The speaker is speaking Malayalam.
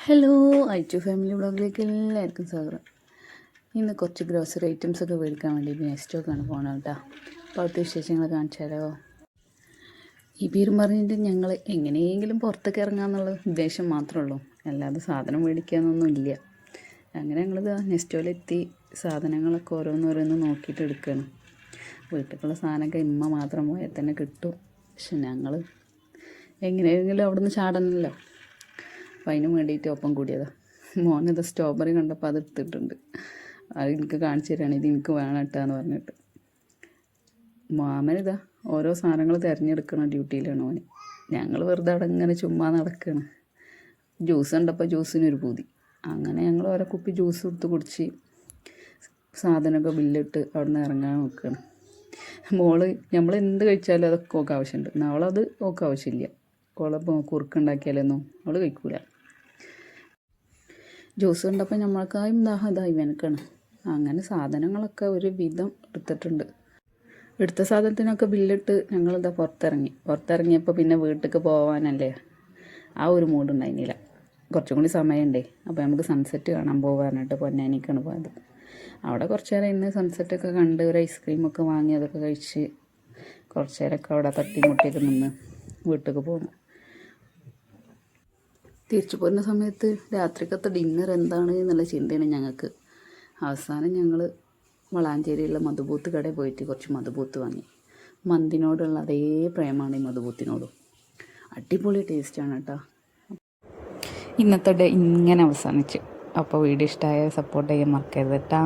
ഹലോ ഐറ്റു ഫാമിലി വ്ളോഗിലേക്ക് എല്ലാവർക്കും സ്വാഗതം. ഇന്ന് കുറച്ച് ഗ്രോസറി ഐറ്റംസൊക്കെ മേടിക്കാൻ വേണ്ടി നെസ്റ്റോക്കാണ് പോകണം കേട്ടോ. അപ്പോൾ അവിടുത്തെ വിശേഷങ്ങൾ കാണിച്ചാലോ. ഈ പേരും പറഞ്ഞിട്ട് ഞങ്ങൾ എങ്ങനെയെങ്കിലും പുറത്തേക്ക് ഇറങ്ങാമെന്നുള്ള ഉദ്ദേശം മാത്രമേ ഉള്ളൂ, അല്ലാതെ സാധനം മേടിക്കാനൊന്നും ഇല്ല. അങ്ങനെ ഞങ്ങളിത് നെസ്റ്റോയിലെത്തി സാധനങ്ങളൊക്കെ ഓരോന്നോരോന്ന് നോക്കിയിട്ട് എടുക്കുകയാണ്. വീട്ടിലേക്കുള്ള സാധനമൊക്കെ ഇമ്മ മാത്രം പോയാൽ തന്നെ കിട്ടും. പക്ഷെ ഞങ്ങൾ എങ്ങനെയെങ്കിലും അവിടെ നിന്ന് ചാടണമല്ലോ. അപ്പം അതിന് വേണ്ടിയിട്ട് ഒപ്പം കൂടിയതാണ്. മോനത് സ്ട്രോബെറി കണ്ടപ്പോൾ അത് എടുത്തിട്ടുണ്ട്. അത് എനിക്ക് കാണിച്ചു തരാണ്, ഇത് എനിക്ക് വേണം കേട്ടാന്ന് പറഞ്ഞിട്ട്. മാമനിതാ ഓരോ സാധനങ്ങൾ തിരഞ്ഞെടുക്കണ ഡ്യൂട്ടിയിലാണ് മോന്. ഞങ്ങൾ വെറുതെ അവിടെ ഇങ്ങനെ ചുമ്മാ നടക്കുകയാണ്. ജ്യൂസ് കണ്ടപ്പോൾ ജ്യൂസിനൊരു പൂതി. അങ്ങനെ ഞങ്ങൾ ഓരോ കുപ്പി ജ്യൂസ് എടുത്ത് കുടിച്ച് സാധനമൊക്കെ ബില്ലിട്ട് അവിടെ നിന്ന് ഇറങ്ങാൻ നോക്കുകയാണ്. മോള് നമ്മൾ എന്ത് കഴിച്ചാലും അതൊക്കെ ഓക്ക് ആവശ്യമുണ്ട്. അവളത് ഓക്ക് ആവശ്യമില്ല. ഓളപ്പോൾ കുറുക്കുണ്ടാക്കിയാലൊന്നും അവൾ കഴിക്കൂല. ജ്യൂസ് കണ്ടപ്പോൾ നമ്മൾക്കായും ഇതായി വേനക്കാണ്. അങ്ങനെ സാധനങ്ങളൊക്കെ ഒരു വിധം എടുത്തിട്ടുണ്ട്. എടുത്ത സാധനത്തിനൊക്കെ ബില്ലിട്ട് ഞങ്ങളിതാ പുറത്തിറങ്ങിയപ്പോൾ പിന്നെ വീട്ടിലേക്ക് പോകാനല്ലേ ആ ഒരു മൂഡുണ്ടായിരുന്നില്ല. കുറച്ചും കൂടി സമയമുണ്ടേ. അപ്പോൾ നമുക്ക് സൺസെറ്റ് കാണാൻ പോകാനായിട്ട് പൊന്നാനിക്കാണ് പോയത്. അവിടെ കുറച്ച് നേരം ഇന്ന് സൺസെറ്റൊക്കെ കണ്ട് ഒരു ഐസ്ക്രീമൊക്കെ വാങ്ങി അതൊക്കെ കഴിച്ച് കുറച്ച് നേരമൊക്കെ അവിടെ തട്ടിമുട്ടിയൊക്കെ നിന്ന് വീട്ടിലേക്ക് പോകുന്നു. തിരിച്ചു പോരുന്ന സമയത്ത് രാത്രിക്കത്തെ ഡിന്നർ എന്താണ് എന്നുള്ള ചിന്തയാണ് ഞങ്ങൾക്ക്. അവസാനം ഞങ്ങൾ വളാഞ്ചേരിയുള്ള മധുബൂത്ത് കടയിൽ പോയിട്ട് കുറച്ച് മധുബൂത്ത് വാങ്ങി. മന്തിനോടുള്ള അതേ പ്രേമമാണ് ഈ മധുബൂത്തിനോടും. അടിപൊളി ടേസ്റ്റാണ് കേട്ടോ. ഇന്നത്തെ ഡേ ഇങ്ങനെ അവസാനിച്ചു. അപ്പോൾ വീഡിയോ ഇഷ്ടമായ സപ്പോർട്ട് ചെയ്യാൻ മറക്കരുത് കേട്ടോ.